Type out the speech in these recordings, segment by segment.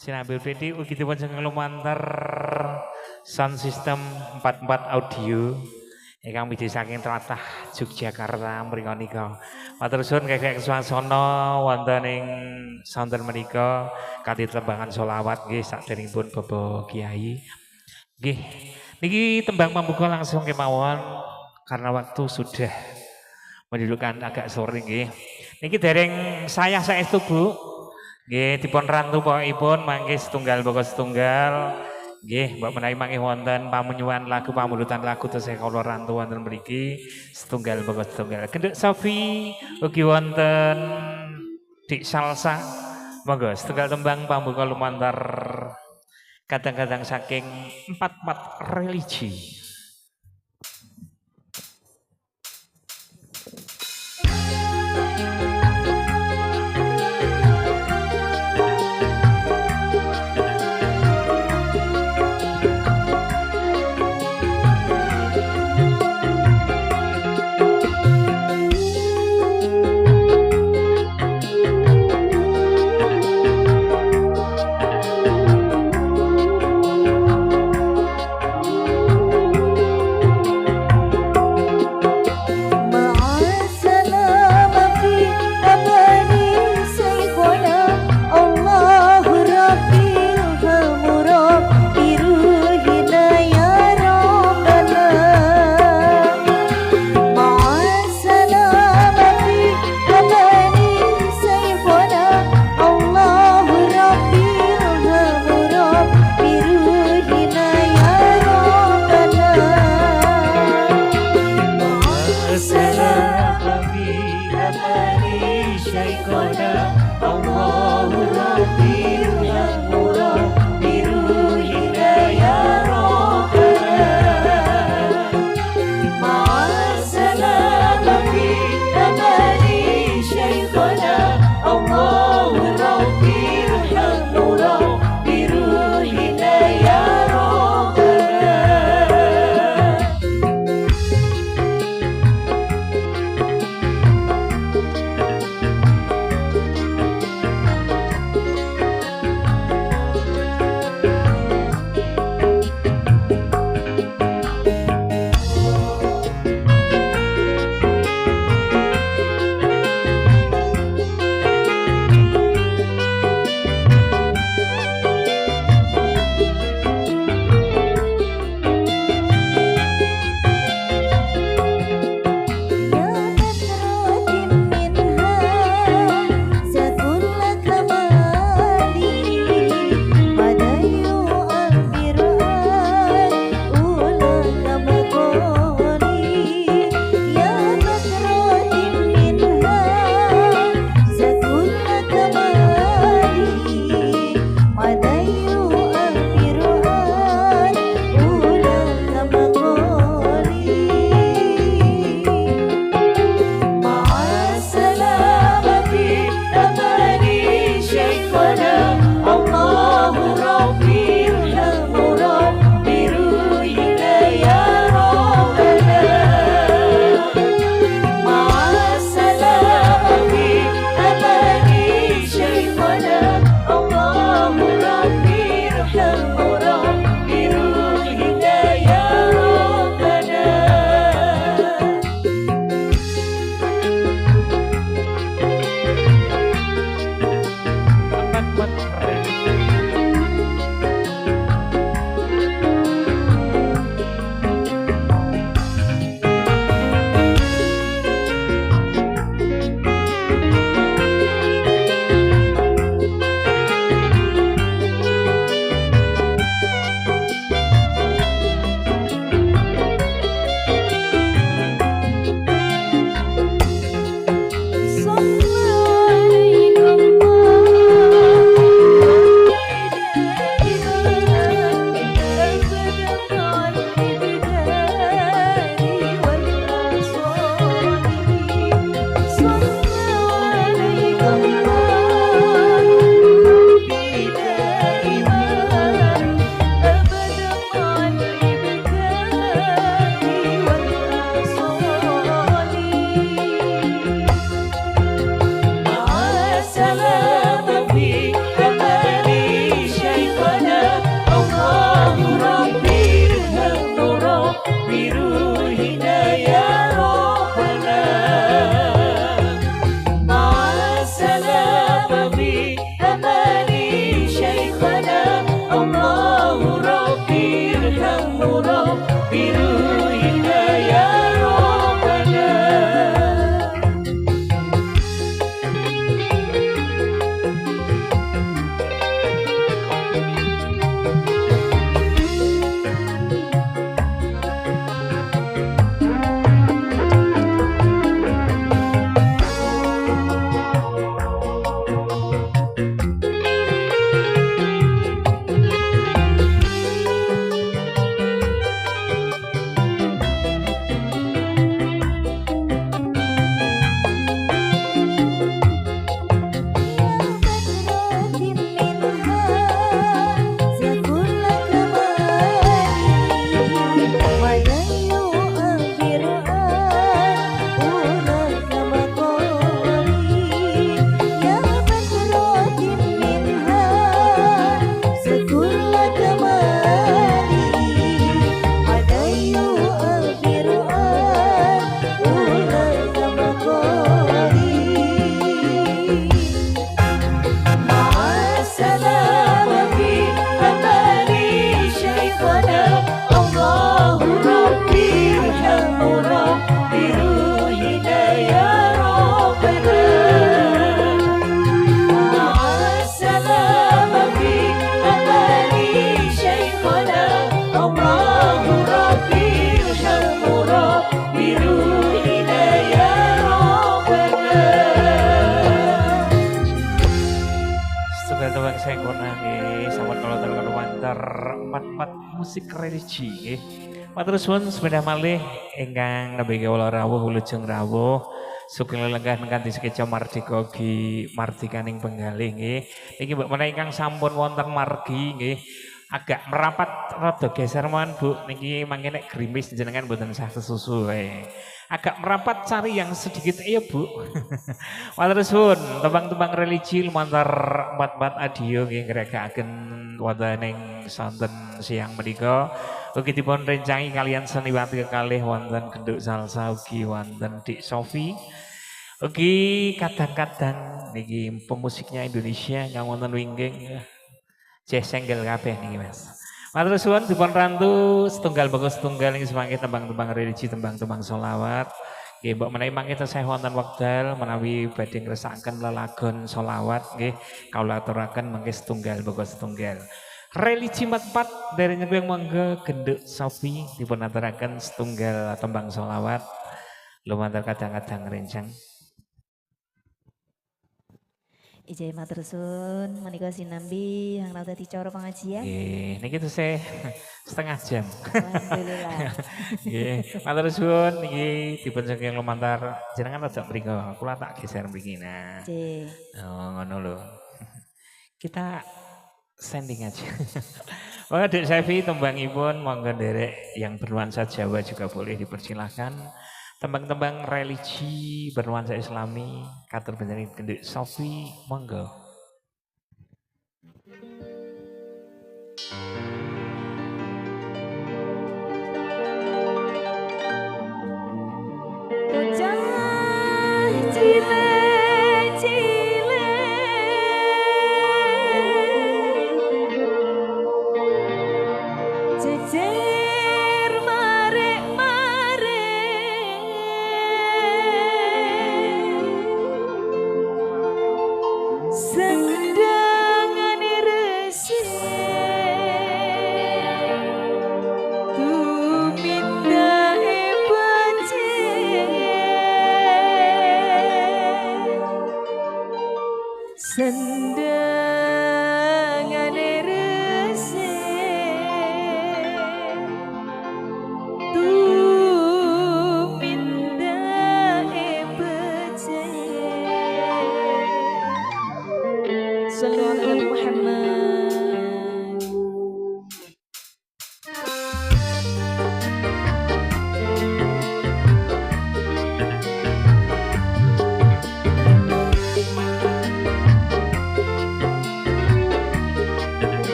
Sinambil PD ugi dipun jeneng lumantar sound system 44 audio ingkang widhi saking tlatah Yogyakarta mriku nika. Matur suwun kakek swasana wonten ing sonten menika kanthi tembangan selawat nggih sakderengipun Bapak Kiai. Nggih. Niki tembang pambuka langsung kemawon karena waktu sudah menunjukkan agak sore nggih. Niki dereng saya saestu Bu. Nggih dipun rantu pokokipun mangke setunggal pokok setunggal. Nggih, mbok menawi mangke wonten pamunyuwun lagu pamulutan lagu tesih kula rantu wonten mriki setunggal pokok setunggal. Genduk Sofi ugi wonten Dik Salsa. Monggo setunggal tembang pambuka lumantar kadang-kadang saking 44 religi. Sahabat kalau terlumantar empat musik religi nggih. Matur suwun sepeda malih ingkang nembe kawula rawuh wilujeng rawuh sugeng lelenggahan kanthi sekeca mardika ugi mardikaning penggalih nggih. Niki mbok menawi ingkang sampun wonten margi nggih. Agak merapat rada geser mawon Bu. Niki mangke nek grimis jenengan mboten sah kesusu wae. Agak merapat cari yang sedikit ya Bu. Matur suwun, tembang-tembang religi lumantar 44 adiyo nggih ngregakaken wonten ing sonten siang menika. Ugi dipun rencangi kalian seniwati kekalih wonten genduk salsa ugi wonten Dik Sofi. Ugi kadang-kadang niki pemusiknya Indonesia kang wonten wingking jazz single kabeh niki Mas. Matur suwun dipun rantu setunggal bagus setunggal ing semangke tembang-tembang religi tembang-tembang selawat. Nggih mbok menawi mangke tesih wonten wekdal menawi badhe ngresakaken lelagon selawat nggih kawula aturaken mangke setunggal bagus setunggal. Religi 44 dari nyebeng mangga genduk Sofi dipun aturaken setunggal tembang selawat. Lumantar kadang-kadang rencang. Ijai matur suwun menika sinambi hang dadi cara pengajian. Nggih, niki tesih setengah jam. Alhamdulillah. Nggih, matur suwun niki dipun saking lumantar jenengan rada mriko. Kula tak geser mriki nah. Nggih. Oh, ngono lho. Kita sending aja. Wah, Dek Sevi tembangipun monggo nderek yang bernuansa Jawa juga boleh dipersilahkan. Tembang-tembang religi bernuansa Islami, katur benjani genduk Sofi, monggo. Sendangane rese tumindae bece sallallahu alaihi Muhammad.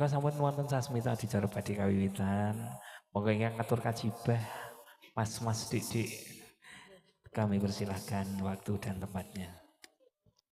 menika sampun wonten sasmita adicara badhe kawiwitan. Monggo ingkang ngatur kajibah Mas Didik. Kami persilahkan waktu dan tempatnya.